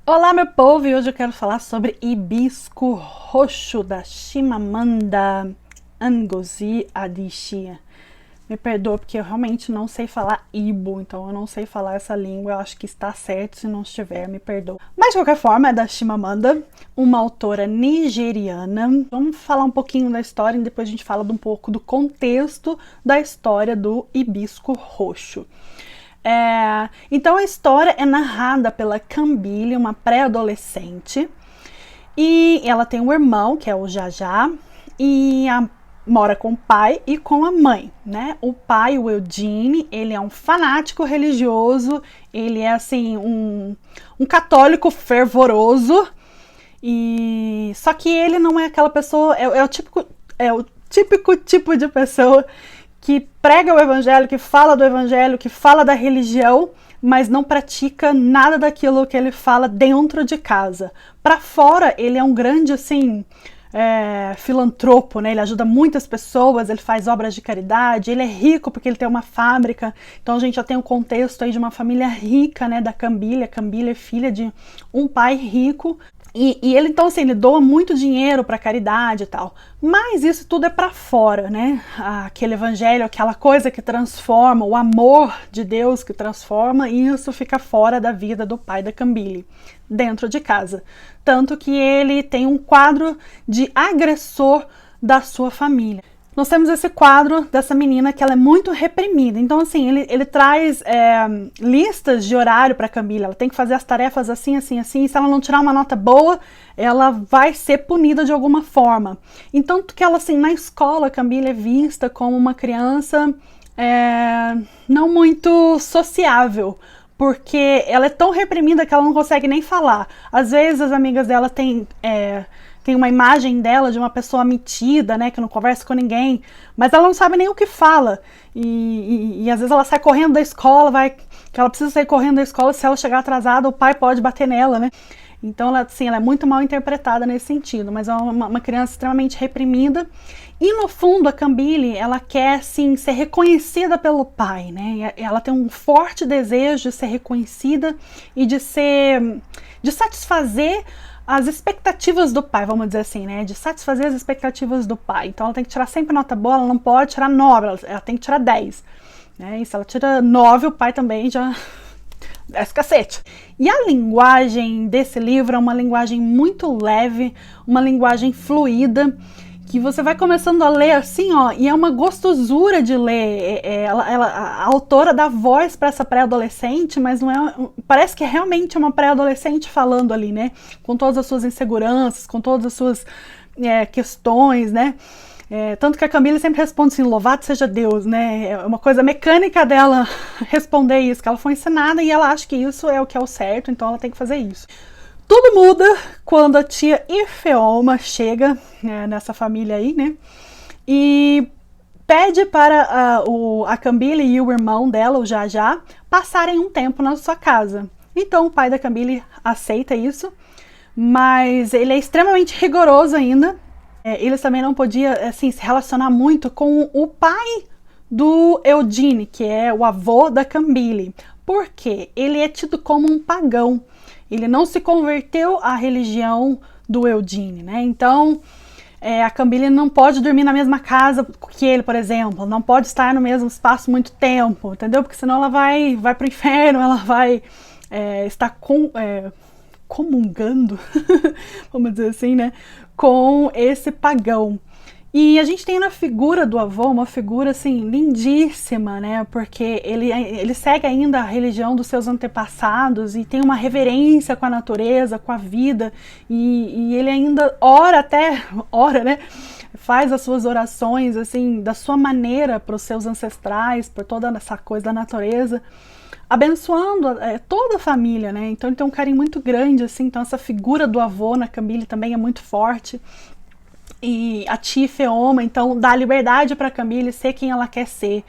Olá, meu povo, e hoje eu quero falar sobre hibisco roxo da Chimamanda Ngozi Adichie. Me perdoa porque eu realmente não sei falar Ibo, então eu não sei falar essa língua, eu acho que está certo, se não estiver, me perdoa. Mas de qualquer forma, é da Chimamanda, uma autora nigeriana. Vamos falar um pouquinho da história e depois a gente fala um pouco do contexto da história do hibisco roxo. Então a história é narrada pela Kambili, uma pré-adolescente, e ela tem um irmão, que é o Jajá, e mora com o pai e com a mãe, né? O pai, o Eugene, ele é um fanático religioso, ele é assim um católico fervoroso, e só que ele não é aquela pessoa, é o típico tipo de pessoa que prega o evangelho, que fala do evangelho, que fala da religião, mas não pratica nada daquilo que ele fala dentro de casa. Para fora, ele é um grande, assim, filantropo, né? Ele ajuda muitas pessoas, ele faz obras de caridade, ele é rico porque ele tem uma fábrica. Então a gente já tem um contexto aí de uma família rica, né? Da Kambili. A Kambili é filha de um pai rico. E ele, então, assim, ele doa muito dinheiro para caridade e tal. Mas isso tudo é para fora, né? Aquele evangelho, aquela coisa que transforma, o amor de Deus que transforma, isso fica fora da vida do pai da Kambili, dentro de casa. Tanto que ele tem um quadro de agressor da sua família. Nós temos esse quadro dessa menina que ela é muito reprimida. Então, assim, ele traz listas de horário para a Kambili. Ela tem que fazer as tarefas assim, assim, assim. E se ela não tirar uma nota boa, ela vai ser punida de alguma forma. Então, que ela, assim, na escola, a Kambili é vista como uma criança não muito sociável, porque ela é tão reprimida que ela não consegue nem falar. Às vezes, as amigas dela têm uma imagem dela de uma pessoa metida, né, que não conversa com ninguém, mas ela não sabe nem o que fala, e às vezes ela sai correndo da escola, que ela precisa sair correndo da escola, se ela chegar atrasada, o pai pode bater nela, né, então ela, assim, ela é muito mal interpretada nesse sentido, mas é uma criança extremamente reprimida, e no fundo a Kambili, ela quer, assim, ser reconhecida pelo pai, né, e ela tem um forte desejo de ser reconhecida e de satisfazer as expectativas do pai, vamos dizer assim, né? De satisfazer as expectativas do pai. Então ela tem que tirar sempre nota boa, ela não pode tirar 9, ela tem que tirar 10. Né? E se ela tira 9, o pai também já desce cacete. E a linguagem desse livro é uma linguagem muito leve, uma linguagem fluida, que você vai começando a ler assim, ó, e é uma gostosura de ler. A autora dá voz para essa pré-adolescente, mas não é, parece que é realmente uma pré-adolescente falando ali, né? Com todas as suas inseguranças, com todas as suas questões, né? Tanto que a Kambili sempre responde assim, louvado seja Deus, né? É uma coisa mecânica dela responder isso, que ela foi ensinada e ela acha que isso é o que é o certo, então ela tem que fazer isso. Tudo muda quando a tia Ifeoma chega nessa família aí, né? E pede para a Kambili e o irmão dela, o Jajá, passarem um tempo na sua casa. Então o pai da Kambili aceita isso, mas ele é extremamente rigoroso ainda. Eles também não podiam, assim, se relacionar muito com o pai do Eugene, que é o avô da Kambili. Por quê? Ele é tido como um pagão. Ele não se converteu à religião do Eugene, né? Então, a Kambili não pode dormir na mesma casa que ele, por exemplo. Não pode estar no mesmo espaço muito tempo, entendeu? Porque senão ela vai pro inferno, ela vai estar comungando, vamos dizer assim, né? Com esse pagão. E a gente tem na figura do avô uma figura, assim, lindíssima, né? Porque ele segue ainda a religião dos seus antepassados e tem uma reverência com a natureza, com a vida. E ele ainda ora, né? Faz as suas orações, assim, da sua maneira para os seus ancestrais, por toda essa coisa da natureza, abençoando toda a família, né? Então ele tem um carinho muito grande, assim. Então essa figura do avô na Kambili também é muito forte. E a tia Ifeoma, então, dá liberdade para a Kambili ser quem ela quer ser.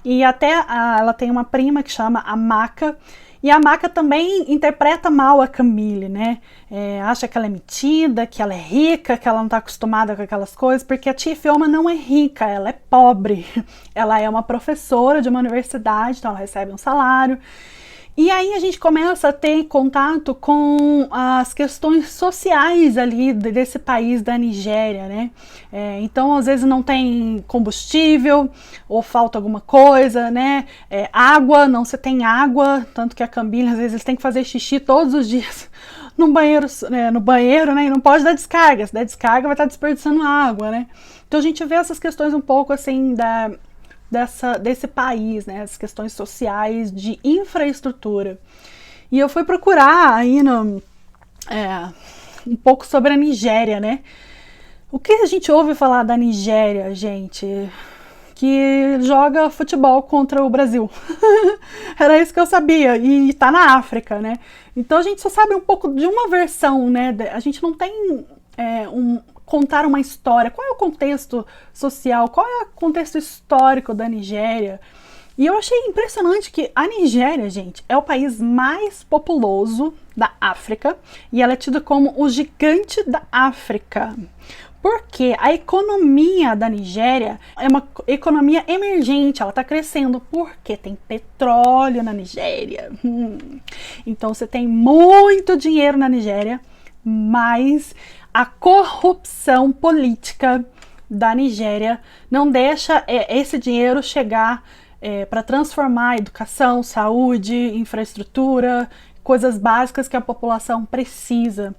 E até ela tem uma prima que chama Amaka, e a Amaka também interpreta mal a Kambili, né? Acha que ela é metida, que ela é rica, que ela não está acostumada com aquelas coisas, porque a tia Ifeoma não é rica, ela é pobre. Ela é uma professora de uma universidade, então ela recebe um salário. E aí a gente começa a ter contato com as questões sociais ali desse país da Nigéria, né? Então, às vezes não tem combustível ou falta alguma coisa, né? Água, não se tem água, tanto que a Cambile, às vezes, tem que fazer xixi todos os dias no banheiro, né? E não pode dar descarga. Se der descarga, vai estar desperdiçando água, né? Então a gente vê essas questões um pouco assim desse país, né, as questões sociais de infraestrutura. E eu fui procurar aí um pouco sobre a Nigéria, né? O que a gente ouve falar da Nigéria, gente? Que joga futebol contra o Brasil. Era isso que eu sabia, e tá na África, né? Então a gente só sabe um pouco de uma versão, né? A gente não tem contar uma história, qual é o contexto social, qual é o contexto histórico da Nigéria. E eu achei impressionante que a Nigéria, gente, é o país mais populoso da África e ela é tida como o gigante da África. Porque a economia da Nigéria é uma economia emergente, ela está crescendo porque tem petróleo na Nigéria. Então você tem muito dinheiro na Nigéria, mas a corrupção política da Nigéria não deixa esse dinheiro chegar para transformar educação, saúde, infraestrutura, coisas básicas que a população precisa.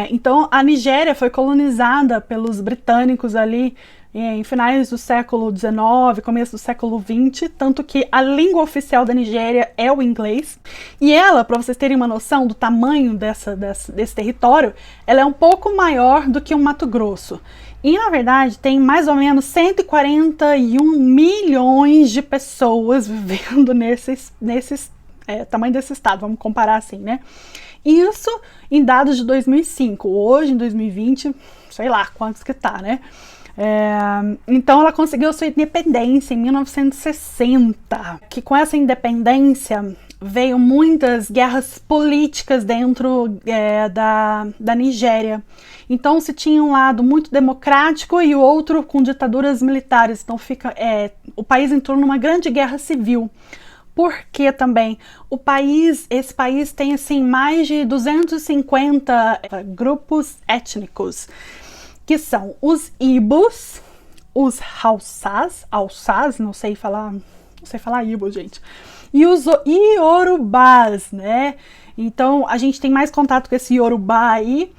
Então a Nigéria foi colonizada pelos britânicos ali em finais do século XIX, começo do século XX, tanto que a língua oficial da Nigéria é o inglês. E ela, para vocês terem uma noção do tamanho desse território, ela é um pouco maior do que o Mato Grosso. E, na verdade, tem mais ou menos 141 milhões de pessoas vivendo tamanho desse estado, vamos comparar assim, né? Isso em dados de 2005. Hoje, em 2020, sei lá quantos que tá, né? Então ela conseguiu sua independência em 1960, que com essa independência veio muitas guerras políticas dentro da Nigéria. Então se tinha um lado muito democrático e o outro com ditaduras militares, então o país entrou numa grande guerra civil. Porque também esse país tem assim mais de 250 grupos étnicos, que são os Ibos, os Hausás, não sei falar Ibo, gente, e os Iorubás, né? Então a gente tem mais contato com esse Yorubá aí,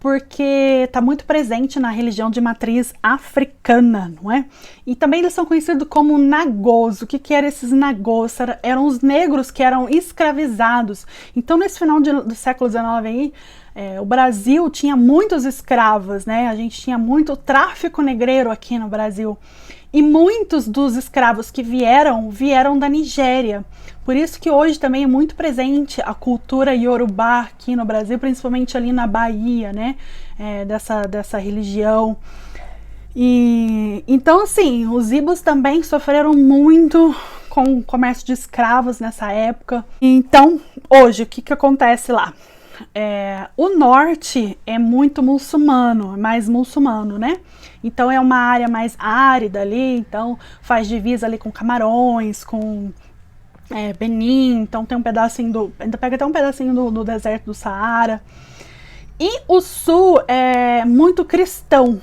porque está muito presente na religião de matriz africana, não é? E também eles são conhecidos como nagôs. O que eram esses nagôs? Eram os negros que eram escravizados. Então, nesse final do século XIX aí, o Brasil tinha muitos escravos, né? A gente tinha muito tráfico negreiro aqui no Brasil. E muitos dos escravos que vieram da Nigéria. Por isso que hoje também é muito presente a cultura iorubá aqui no Brasil, principalmente ali na Bahia, né? Dessa religião. E então, assim, os Ibos também sofreram muito com o comércio de escravos nessa época. Então, hoje, o que acontece lá? O norte é muito muçulmano, mais muçulmano, né? Então é uma área mais árida ali, então faz divisa ali com Camarões, com Benin, então tem um pedacinho ainda pega até um pedacinho do deserto do Saara. E o sul é muito cristão,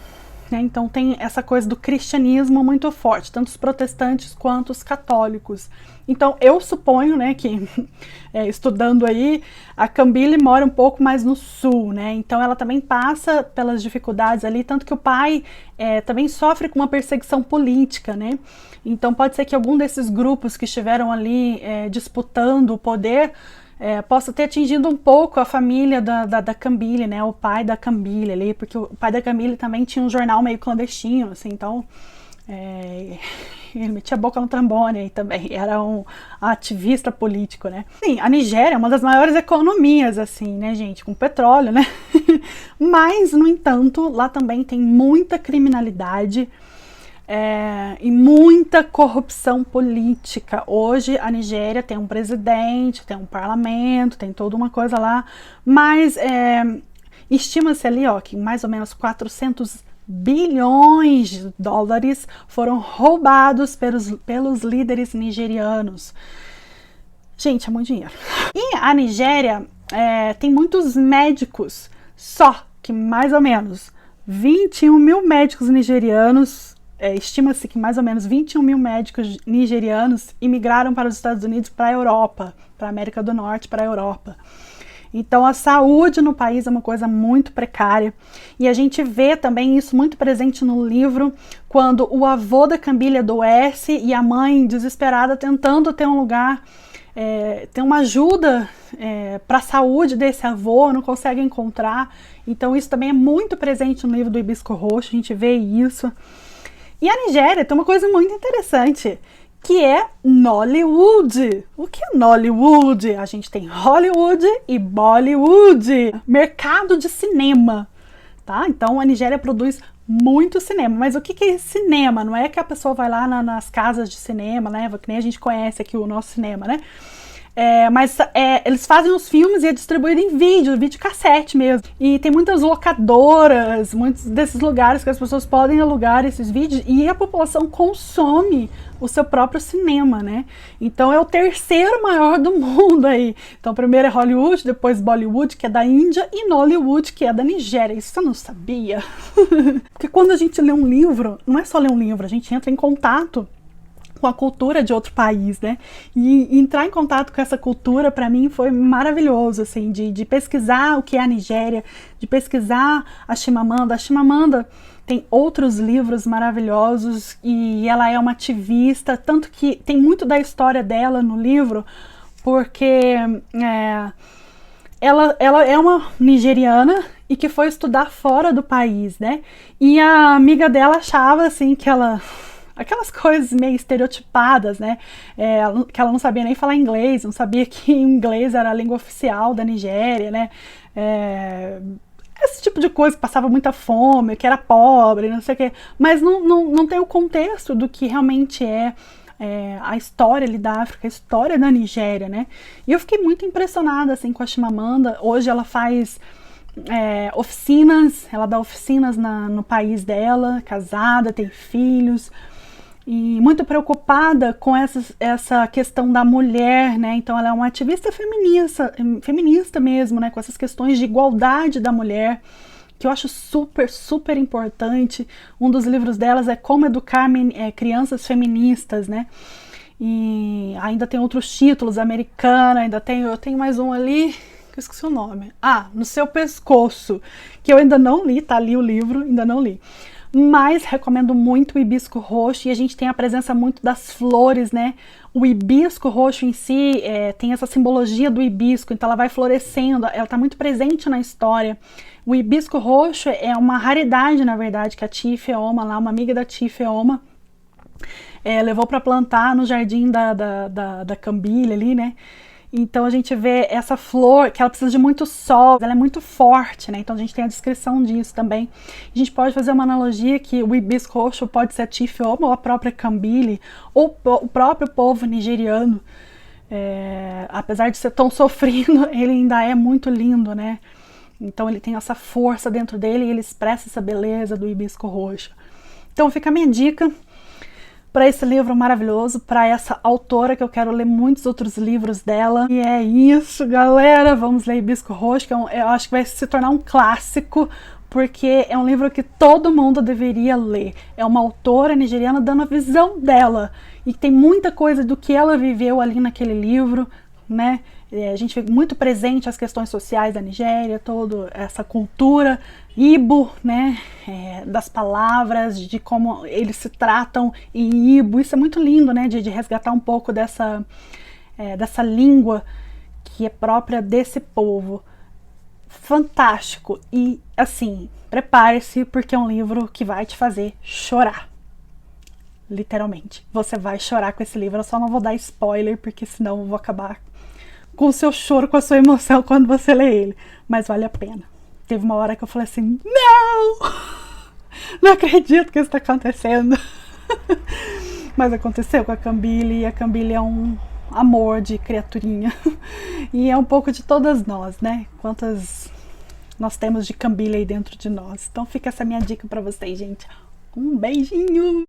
né? Então tem essa coisa do cristianismo muito forte, tanto os protestantes quanto os católicos. Então eu suponho, né, que estudando aí, a Cambile mora um pouco mais no sul, né? Então ela também passa pelas dificuldades ali, tanto que o pai também sofre com uma perseguição política, né? Então pode ser que algum desses grupos que estiveram ali disputando o poder possa ter atingido um pouco a família da Cambile, né? O pai da Cambile ali, porque o pai da Cambile também tinha um jornal meio clandestino, assim, então ele metia a boca no trombone aí também, era um ativista político, né? Sim, a Nigéria é uma das maiores economias, assim, né, gente, com petróleo, né? Mas, no entanto, lá também tem muita criminalidade e muita corrupção política. Hoje a Nigéria tem um presidente, tem um parlamento, tem toda uma coisa lá, mas estima-se ali, ó, que mais ou menos 400 bilhões de dólares foram roubados pelos líderes nigerianos. Gente, é muito dinheiro. E a Nigéria tem muitos médicos, só que mais ou menos 21 mil médicos nigerianos, estima-se que mais ou menos 21 mil médicos nigerianos imigraram para os Estados Unidos, para a Europa, para a América do Norte, para a Europa. Então a saúde no país é uma coisa muito precária, e a gente vê também isso muito presente no livro, quando o avô da Cambile adoece e a mãe desesperada tentando ter um lugar, ter uma ajuda para a saúde desse avô, não consegue encontrar. Então isso também é muito presente no livro do Hibisco Roxo, a gente vê isso. E a Nigéria tem uma coisa muito interessante, que é Nollywood. O que é Nollywood? A gente tem Hollywood e Bollywood, mercado de cinema, tá? Então a Nigéria produz muito cinema. Mas o que é esse cinema? Não é que a pessoa vai lá nas casas de cinema, né? Que nem a gente conhece aqui o nosso cinema, né? Mas eles fazem os filmes e é distribuído em videocassete mesmo. E tem muitas locadoras, muitos desses lugares que as pessoas podem alugar esses vídeos, e a população consome o seu próprio cinema, né? Então é o terceiro maior do mundo aí. Então primeiro é Hollywood, depois Bollywood, que é da Índia, e Nollywood, que é da Nigéria. Isso eu não sabia. Porque quando a gente lê um livro, não é só ler um livro, a gente entra em contato com a cultura de outro país, né? E entrar em contato com essa cultura, para mim, foi maravilhoso, assim, de pesquisar o que é a Nigéria, de pesquisar a Chimamanda. A Chimamanda tem outros livros maravilhosos e ela é uma ativista, tanto que tem muito da história dela no livro, porque ela é uma nigeriana e que foi estudar fora do país, né? E a amiga dela achava, assim, que aquelas coisas meio estereotipadas, né? Que ela não sabia nem falar inglês, não sabia que inglês era a língua oficial da Nigéria, né? Esse tipo de coisa, que passava muita fome, que era pobre, não sei o quê. Mas não tem o contexto do que realmente a história ali da África, a história da Nigéria, né? E eu fiquei muito impressionada, assim, com a Chimamanda. Hoje ela faz oficinas, ela dá oficinas no país dela, casada, tem filhos, e muito preocupada com essa questão da mulher, né? Então ela é uma ativista feminista mesmo, né? Com essas questões de igualdade da mulher, que eu acho super, super importante. Um dos livros delas é Como Educar Crianças Feministas, né? E ainda tem outros títulos, Americana, eu tenho mais um ali, que eu esqueci o nome. No Seu Pescoço, que eu ainda não li, tá ali o livro, ainda não li. Mas recomendo muito o hibisco roxo, e a gente tem a presença muito das flores, né? O hibisco roxo em si tem essa simbologia do hibisco, então ela vai florescendo, ela está muito presente na história. O hibisco roxo é uma raridade, na verdade, que a tia Ifeoma, lá, uma amiga da tia Ifeoma, levou para plantar no jardim da Cambile ali, né? Então a gente vê essa flor, que ela precisa de muito sol, ela é muito forte, né? Então a gente tem a descrição disso também. A gente pode fazer uma analogia que o hibisco roxo pode ser a tia Ifeoma, ou a própria Cambile, ou o próprio povo nigeriano. Apesar de ser tão sofrido, ele ainda é muito lindo, né? Então ele tem essa força dentro dele e ele expressa essa beleza do hibisco roxo. Então fica a minha dica para esse livro maravilhoso, para essa autora, que eu quero ler muitos outros livros dela. E é isso, galera, vamos ler Hibisco Roxo, que eu acho que vai se tornar um clássico, porque é um livro que todo mundo deveria ler. É uma autora nigeriana dando a visão dela, e tem muita coisa do que ela viveu ali naquele livro, né? A gente vê muito presente as questões sociais da Nigéria, toda essa cultura Igbo, né, das palavras, de como eles se tratam em Igbo. Isso é muito lindo, né, de resgatar um pouco dessa língua que é própria desse povo. Fantástico. E, assim, prepare-se, porque é um livro que vai te fazer chorar. Literalmente. Você vai chorar com esse livro. Eu só não vou dar spoiler, porque senão eu vou acabar com o seu choro, com a sua emoção quando você lê ele. Mas vale a pena. Teve uma hora que eu falei assim, não! Não acredito que isso está acontecendo. Mas aconteceu com a Cambile, e a Cambile é um amor de criaturinha. E é um pouco de todas nós, né? Quantas nós temos de Cambile aí dentro de nós. Então fica essa minha dica para vocês, gente. Um beijinho!